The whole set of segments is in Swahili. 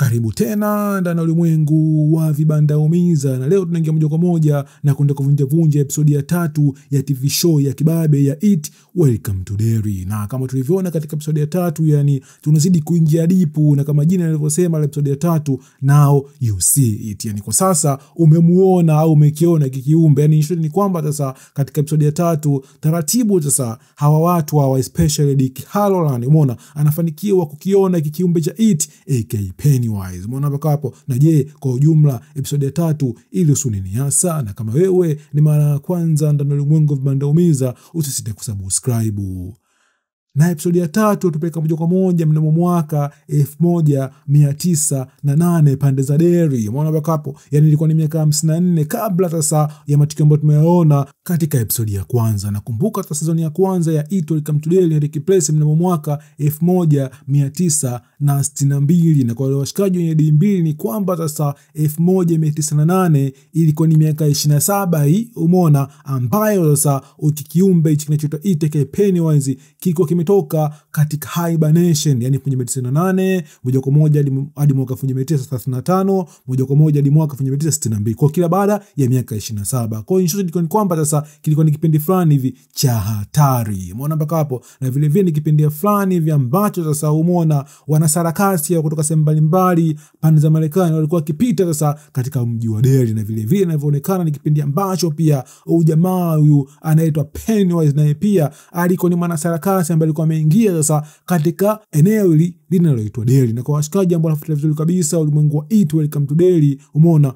Karibu tena ndani ya ulimwengu wa vibanda umiza, na leo tunaingia moja kwa moja na kwenda kuvunja episodi ya 3 ya TV show ya kibabe ya It Welcome to Derry. Na kama tulivyoona katika episodi ya 3, yani tunazidi kuingia dipu, na kama jina lilivyosema la episodi ya 3, now you see it. Yani kwa sasa umemuona au umekiona kikiumbe. Yani ni kwamba sasa katika episodi ya 3 taratibu sasa hawa watu hawa especially Dick Hallorann, umeona anafanikiwa kukiona kikiumbe cha It aka Pennywise. Umeona mpaka hapo? Na je, kwa ujumla episode ya 3 ilihusu nini hasa? Na kama wewe ni mara ya kwanza ndani ya ulimwengu vibanda umiza, usisite kusubscribe. Na episode ya 3 tupeleka moja kwa moja mnamo mwaka 1908 pande za Derry. Umeona mpaka hapo? Yani ilikuwa ni miaka 54 kabla sasa ya matukio ambayo tumeyaona katika episode ya kwanza. Nakumbuka sasa season ya kwanza ya It Welcome to Derry ilitake place mnamo mwaka 1962, na kwa wale washikaji wenye D2 ni kwamba sasa 1908 ilikuwa ni miaka 27 hii, umeona, ambayo sasa ukikiumbe hichi kinachoitwa It aka Pennywise kiko kimetoka katika hibernation, yani 1908 moja kwa moja hadi mwaka 1935, moja kwa moja hadi mwaka 1962, kwa kila baada ya miaka 27. Kwa hiyo ni kwamba sasa kilikuwa ni kipindi fulani hivi cha hatari. Umeona mpaka hapo? Na vile vile ni kipindi fulani hivi ambacho sasa umeona wanasarakasi kutoka sehemu mbalimbali pande za Marekani walikuwa kipita sasa katika mji wa Derry, na vile vile inavyoonekana ni kipindi ambacho pia jamaa huyu anaitwa Pennywise naye pia alikuwa ni mwanasarakasi ambaye alikuwa ameingia sasa katika eneo hili linaloitwa Derry. Na kwa washikaji ambao wanafuatilia vizuri kabisa ulimwengu wa It Welcome to Derry, umeona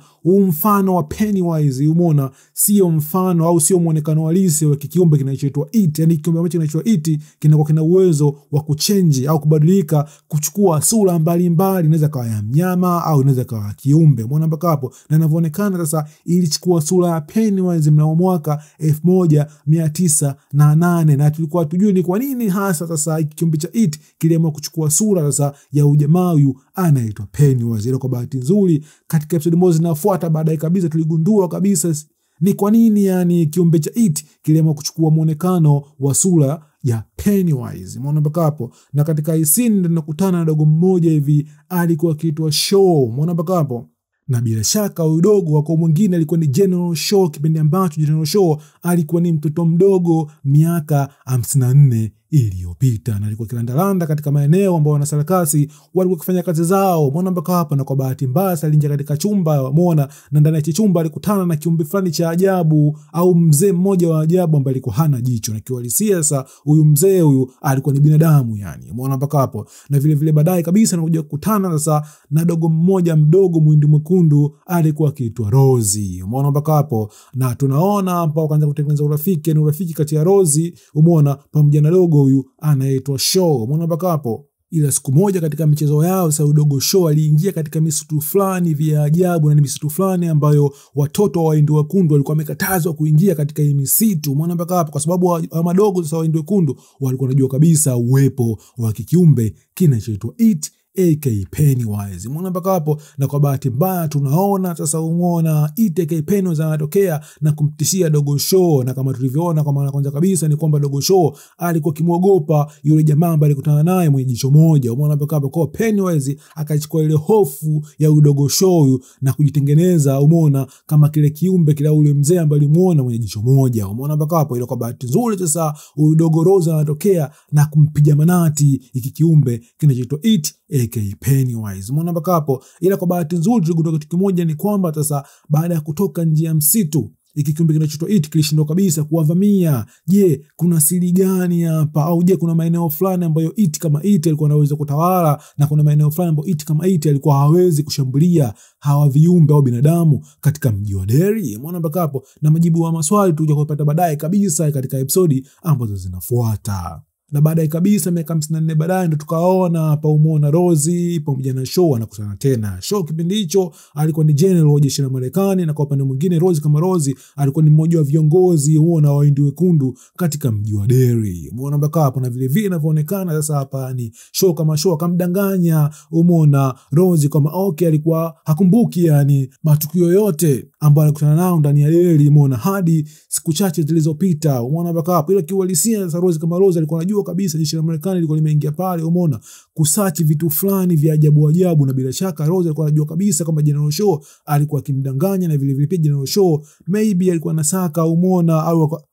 mfano wa Pennywise, umeona sio mfano au sio muonekano halisi wa kiumbe kinachoitwa It. Yani kiumbe ambacho kinachoitwa It kinakuwa kina uwezo wa kuchange au kubadilika, kuchukua sura mbalimbali, inaweza kawa ya mnyama au inaweza kawa kiumbe. Umeona mpaka hapo? Na inavyoonekana sasa ilichukua sura ya Pennywise mnamo mwaka 1908, na tulikuwa tujue ni kwa nini hasa sasa kiumbe cha It kiliamua kuchukua sura sasa ya ujamaa huyu anaitwa Pennywise. Ile kwa bahati nzuri katika episode moja zinafuata baadaye kabisa tuligundua kabisa ni kwa nini yani kiumbe cha It kiliamua kuchukua muonekano wa sura ya Pennywise. Umeona mpaka hapo? Na katika hii scene ndio tunakutana na dogo mmoja hivi alikuwa akiitwa Shaw. Umeona mpaka hapo? Na bila shaka huyu dogo wako mwingine alikuwa ni General Shaw, kipindi ambacho General Shaw alikuwa ni mtoto mdogo miaka 54 iliyopita, na alikuwa kilandalanda katika maeneo ambao wanasarakasi walikuwa kufanya kazi zao. Umeona mpaka hapa? Na kwa bahati mbaya aliingia katika chumba, umeona, na ndani ya chumba alikutana na kiumbe fulani cha ajabu au mzee mmoja wa ajabu ambaye alikuwa hana jicho, na kiuhalisia sasa huyu mzee huyu alikuwa ni binadamu yani. Umeona mpaka hapo? Na vile vile baadaye kabisa anakuja kukutana sasa na dogo mmoja mdogo mwindi mwekundu alikuwa akiitwa Rosie. Umeona mpaka hapo? Na tunaona hapa wakaanza kutengeneza urafiki, ni urafiki kati ya Rosie, umeona, pamoja na dogo huyu anaitwa Shaw. Umeona mpaka hapo? Ila siku moja katika michezo yao sasa udogo Shaw aliingia katika misitu fulani vya ajabu, na ni misitu fulani ambayo watoto wa Waindi Wekundu walikuwa wamekatazwa kuingia katika hii misitu. Umeona mpaka hapo? Kwa sababu wa madogo sasa Waindi Wekundu walikuwa wanajua kabisa uwepo wa kiumbe kinachoitwa It aka Pennywise. Umeona mpaka hapo? Na kwa bahati mbaya tunaona sasa umeona It aka Pennywise anatokea na kumtishia dogo Shaw, na kama tulivyoona kwa mara kwanza kabisa ni kwamba dogo Shaw alikuwa kimwogopa yule jamaa ambaye alikutana naye mwenye jicho moja. Umeona mpaka hapo? Kwa Pennywise akachukua ile hofu ya dogo Shaw na kujitengeneza, umeona, kama kile kiumbe kila ule mzee ambaye alimuona mwenye jicho moja. Umeona mpaka hapo? Ile kwa bahati nzuri sasa dogo Rose anatokea na kumpiga manati iki kiumbe kinachoitwa It aka Pennywise. Umeona mpaka hapo? Ila kwa bahati nzuri tuligundua kitu kimoja, ni kwamba sasa baada ya kutoka nje ya msitu iki kiumbe kinachoitwa It kilishindwa kabisa kuwavamia. Je, kuna siri gani hapa? Au je, kuna maeneo fulani ambayo It kama It alikuwa anaweza kutawala, na kuna maeneo fulani ambayo It kama It alikuwa hawezi kushambulia hawa viumbe au binadamu katika mji wa Derry? Umeona mpaka hapo? Na majibu wa maswali tutakuja kupata baadaye kabisa katika episodi ambazo zinafuata. Na baadaye kabisa miaka 54 baadaye ndo tukaona hapa umeona Rosie pamoja na Shaw wanakutana tena. Shaw kipindi hicho alikuwa ni general wa jeshi la Marekani, na kwa upande mwingine Rosie kama Rosie alikuwa ni mmoja wa viongozi umeona wa Waindi Wekundu katika mji wa Derry. Umeona mpaka hapo? Na vile vile inavyoonekana sasa hapa ni Shaw kama Shaw akamdanganya umeona Rosie kama okay alikuwa hakumbuki yani matukio yote ambao alikutana nao ndani ya Derry, umeona, hadi siku chache zilizopita, umeona mpaka hapo. Ila kiuhalisia sasa Rose kama Rose alikuwa anajua kabisa jeshi la Marekani lilikuwa limeingia pale, umeona, kusearch vitu fulani vya ajabu ajabu, na bila shaka Rose alikuwa anajua kabisa kwamba General Shaw alikuwa akimdanganya, na vile vile pia General Shaw maybe alikuwa anasaka, umeona,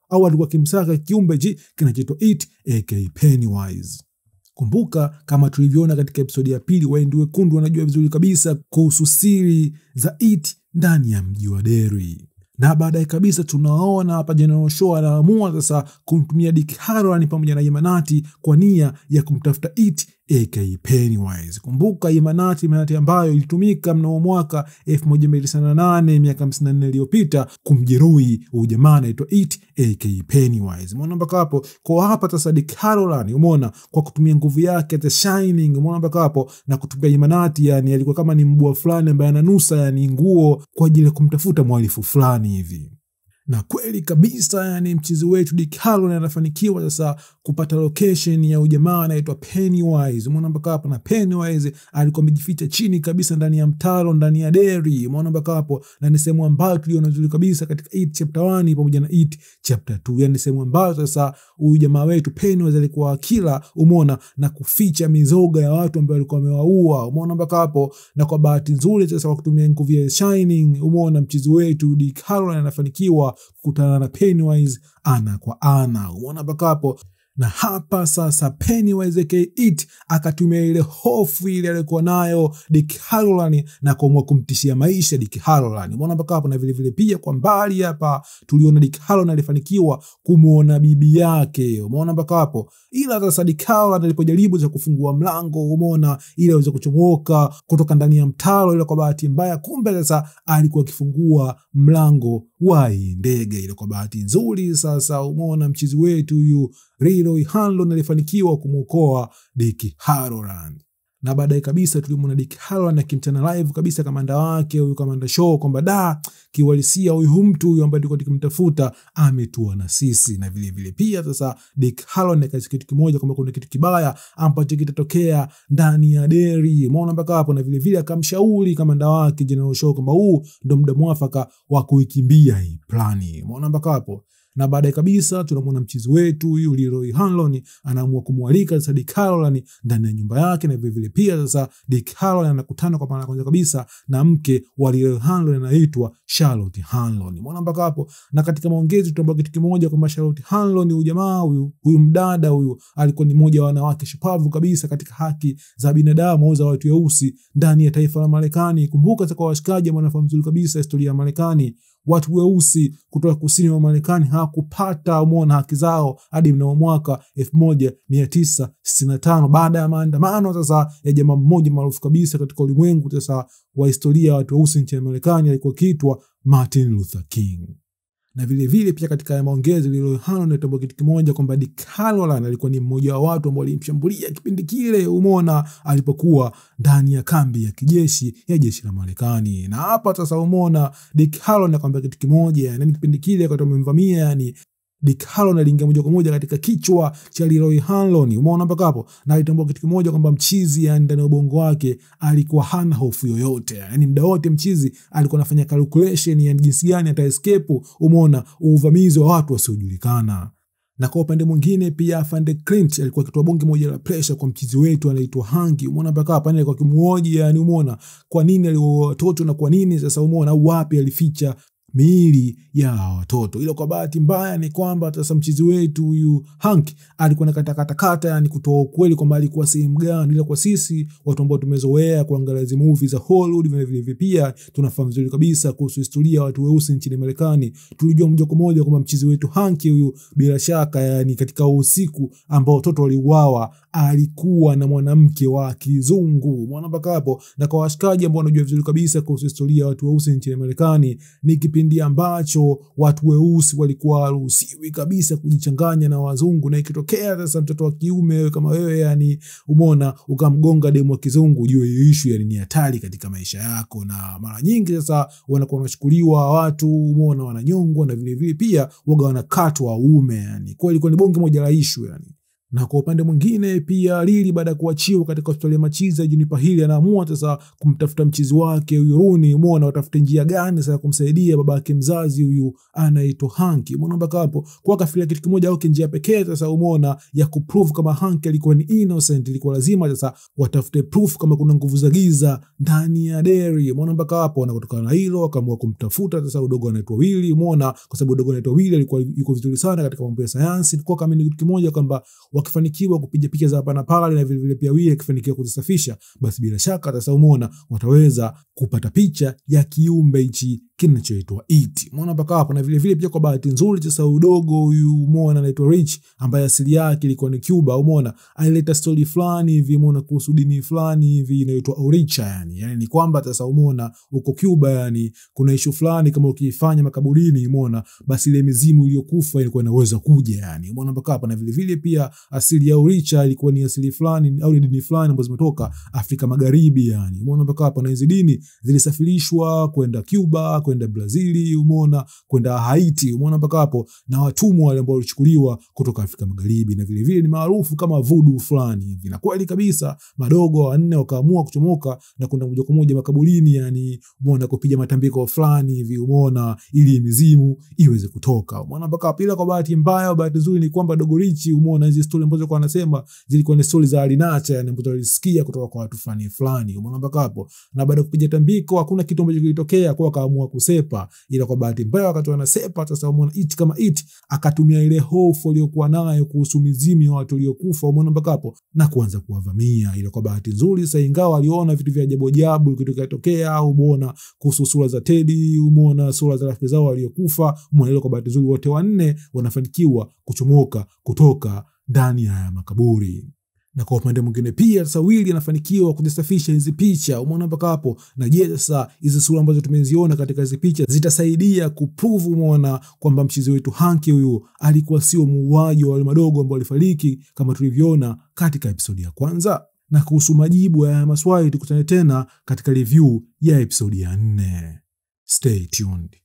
au alikuwa akimsaka kiumbe kinachoitwa It aka Pennywise. Kumbuka kama tulivyoona katika episodi ya pili, Waindi Wekundu wanajua vizuri kabisa kuhusu siri za It ndani ya mji wa Derry. Na baadaye kabisa tunaona hapa General Shaw anaamua sasa kumtumia Dick Hallorann pamoja na Yemanati kwa nia ya kumtafuta It aka Pennywise. Kumbuka Yemanati ambayo ilitumika mnamo mwaka 1998, miaka 54 iliyopita, kumjeruhi ujamaa anaitwa It aka Pennywise. Umeona mpaka hapo. Kwa hapa sasa Dick Hallorann, umeona, kwa kutumia nguvu yake The Shining, umeona mpaka hapo, na kutumia Yemanati, yani alikuwa kama ni mbwa fulani ambaye ananusa yani nguo kwa ajili ya kumtafuta mhalifu fulani hivi. Na kweli kabisa, yani mchizi wetu Dick Hallorann anafanikiwa sasa kupata location ya ujamaa anaitwa Pennywise. Umeona mpaka hapo, na Pennywise alikuwa amejificha chini kabisa ndani ya mtaro ndani ya Derry. Umeona mpaka hapo, na ni sehemu ambayo tuliona nzuri kabisa katika It chapter 1 pamoja na It chapter 2. Yani sehemu ambayo sasa huyu jamaa wetu Pennywise alikuwa akila, umeona, na kuficha mizoga ya watu ambao walikuwa wamewaua. Umeona mpaka hapo, na kwa bahati nzuri sasa kwa kutumia nguvu ya Shining, umeona, mchizi wetu Dick Hallorann anafanikiwa kukutana na Pennywise ana kwa ana. Umeona mpaka hapo. Na hapa sasa Pennywise aka It akatumia ile hofu ile alikuwa nayo Dick Hallorann na kuamua kumtishia maisha Dick Hallorann. Umeona mpaka hapo. Na vile vile pia kwa mbali hapa tuliona Dick Hallorann alifanikiwa kumuona bibi yake. Umeona mpaka hapo. Ila sasa Dick Hallorann alipojaribu za kufungua mlango, umeona, ili aweze kuchomoka kutoka ndani ya mtaro, ile kwa bahati mbaya kumbe sasa alikuwa akifungua mlango wa ndege. Ile kwa bahati nzuri sasa, umeona, mchizi wetu huyu Leroy Hanlon alifanikiwa kumuokoa Dick Hallorann. Na baadaye kabisa tulimwona Dick Hallorann akimtana live kabisa kamanda wake huyu Kamanda Shaw kwamba kiuhalisia huyu mtu huyu ambaye tulikuwa tukimtafuta ametua na sisi. Na vile vile pia sasa Dick Hallorann akasikia kitu kimoja kwamba kuna kitu kibaya ambacho kitatokea ndani ya Derry. Umeona mpaka hapo. Na vile vile akamshauri kamanda wake General Shaw kwamba huu ndo muda mwafaka wa kuikimbia hii plani. Umeona mpaka hapo. Na baadaye kabisa tunamwona mchizi wetu huyu Leroy Hanlon anaamua kumwalika sasa Dick Hallorann ndani ya nyumba yake. Na vile vile pia sasa Dick Hallorann anakutana kwa mara ya kwanza kabisa na mke wa Leroy Hanlon anaitwa Charlotte Hanlon. Umeona mpaka hapo. Na katika maongezi tutamwona kitu kimoja kwamba Charlotte Hanlon huyu jamaa huyu mdada huyu alikuwa ni mmoja wa wanawake shupavu kabisa katika haki za binadamu au za watu weusi ndani ya taifa la Marekani. Kumbuka sasa kwa washikaji ambao wanafahamu vizuri kabisa historia ya Marekani, watu weusi kutoka kusini wa Marekani hawakupata, umeona, haki zao hadi mnamo mwaka 1965 baada ya maandamano sasa ya jamaa mmoja maarufu kabisa katika ulimwengu sasa wa historia ya watu weusi nchini Marekani, alikuwa kiitwa Martin Luther King. Na vile vile pia katika maongezi Leroy Hanlon anatambua kitu kimoja kwamba Dick Hallorann alikuwa ni mmoja wa watu ambao walimshambulia kipindi kile, umeona, alipokuwa ndani ya kambi ya kijeshi ya jeshi la Marekani. Na hapa sasa, umeona, Dick Hallorann akamwambia kitu kimoja, na kipindi kile wakati wamemvamia, yani Dick Hallorann aliingia moja kwa moja katika kichwa cha Leroy Hanlon. Umeona mpaka hapo. Na alitambua kitu kimoja kwamba mchizi, yani ndani ya ubongo wake alikuwa hana hofu yoyote. Yani muda wote mchizi alikuwa anafanya calculation ya jinsi gani ata escape, umeona, uvamizi wa watu wasiojulikana. Na kwa upande mwingine pia Afande Clint alikuwa akitoa bonge moja la pressure kwa mchizi wetu anaitwa Hanky. Umeona mpaka hapa, alikuwa kimuoji, yani umeona, kwa nini aliwaua watoto na kwa nini sasa, umeona, wapi alificha miili ya watoto. Ila kwa bahati mbaya ni kwamba sasa mchizi wetu huyu Hank alikuwa na kata yani kutoa ukweli kwamba alikuwa sehemu gani. Ila kwa sisi watu ambao tumezoea kuangalia hizo movies za Hollywood, vile vile pia tunafahamu vizuri kabisa kuhusu historia ya watu weusi nchini Marekani, tulijua moja kwa moja kwamba mchizi wetu Hank huyu bila shaka, yani katika usiku ambao watoto waliuawa, alikuwa na mwanamke wa kizungu. Umeona mpaka hapo. Na kwa washikaji ambao wanajua vizuri kabisa kuhusu historia ya watu weusi nchini Marekani, ni kipindi ambacho watu weusi walikuwa haruhusiwi kabisa kujichanganya na wazungu. Na ikitokea sasa mtoto wa kiume kama wewe, yani umeona, ukamgonga demu wa kizungu, ujue hiyo issue yani ni hatari katika maisha yako. Na mara nyingi sasa wanakuwa wanachukuliwa watu, umeona, wananyongwa, na vile vile pia waga wanakatwa waume. Yani kwa ilikuwa ni bonge moja la issue yani. Na kwa upande mwingine pia Lily baada ya kuachiwa katika hospitali ya machizi ya Juniper Hill anaamua sasa kumtafuta mchizi wake huyu Rooney, umeona watafute njia gani sasa kumsaidia babake mzazi huyu anaitwa Hank. Umeona mpaka hapo kwa kafikiria kitu kimoja au njia pekee sasa umeona ya kuprove kama Hank alikuwa ni innocent, ilikuwa lazima sasa watafute proof kama kuna nguvu za giza ndani ya Derry. Umeona mpaka hapo, na kutokana na hilo akaamua kumtafuta sasa udogo anaitwa Willy, umeona kwa sababu udogo anaitwa Willy alikuwa yuko vizuri sana katika mambo ya sayansi. Kwa kama ni kitu kimoja kwamba wakifanikiwa kupiga picha za hapa na pale na vile vile pia Willy akifanikiwa kuzisafisha, basi bila shaka sasa umeona wataweza kupata picha ya kiumbe hichi kinachoitwa E.T. Umeona mpaka hapo, na vile vile pia kwa bahati nzuri sasa udogo huyu umeona anaitwa Rich ambaye asili yake ilikuwa ni Cuba, umeona alileta story fulani hivi umeona kuhusu dini fulani hivi inaitwa Oricha, yani ni kwamba sasa umeona uko Cuba yani kuna issue fulani kama ukifanya makaburini umeona basi ile mizimu iliyokufa ilikuwa inaweza kuja yani. Umeona mpaka hapa, na vile vile pia asili ya Oricha ilikuwa ni asili fulani au dini fulani ambazo zimetoka Afrika Magharibi yani. Umeona mpaka hapa, na hizo dini zilisafirishwa kwenda Cuba, kwenda Brazil, umeona kwenda Haiti, umeona mpaka hapo, na watumwa wale ambao walichukuliwa kutoka Afrika Magharibi, na vile vile ni maarufu kama voodoo fulani hivi. Na kweli kabisa madogo wanne wakaamua kuchomoka na kwenda moja kwa moja makaburini yani, umeona kupiga matambiko fulani hivi umeona ili mizimu iweze kutoka. Umeona mpaka hapo, ila kwa bahati mbaya bahati nzuri ni kwamba Dogo Rich umeona hizo story ambazo kwa anasema zilikuwa ni story za alinacha yani ambazo alisikia kutoka kwa watu fulani. Umeona mpaka hapo, na baada ya kupiga tambiko hakuna kitu ambacho kilitokea, kwa akaamua kusepa. Ila kwa bahati mbaya wakati wanasepa sasa umeona It kama It akatumia ile hofu aliyokuwa nayo kuhusu mizimu ya watu waliokufa umeona mpaka hapo na kuanza kuwavamia. Ila kwa bahati nzuri sasa ingawa aliona vitu vya ajabu ajabu kitokea umeona kuhusu sura za Teddy, umeona sura za rafiki zao waliokufa, umeona kwa bahati nzuri wote wanne wanafanikiwa kuchomoka kutoka ndani ya makaburi. Na kwa upande mwingine pia sasa Willy anafanikiwa kujisafisha hizi picha umeona mpaka hapo. Na je, sasa hizi sura ambazo tumeziona katika hizi picha zitasaidia kuprove umeona kwamba mchizi wetu Hank huyu alikuwa sio muuaji wa wale madogo ambao walifariki kama tulivyoona katika episodi ya kwanza? Na kuhusu majibu ya maswali tukutane tena katika review ya episodi ya 4. Stay tuned.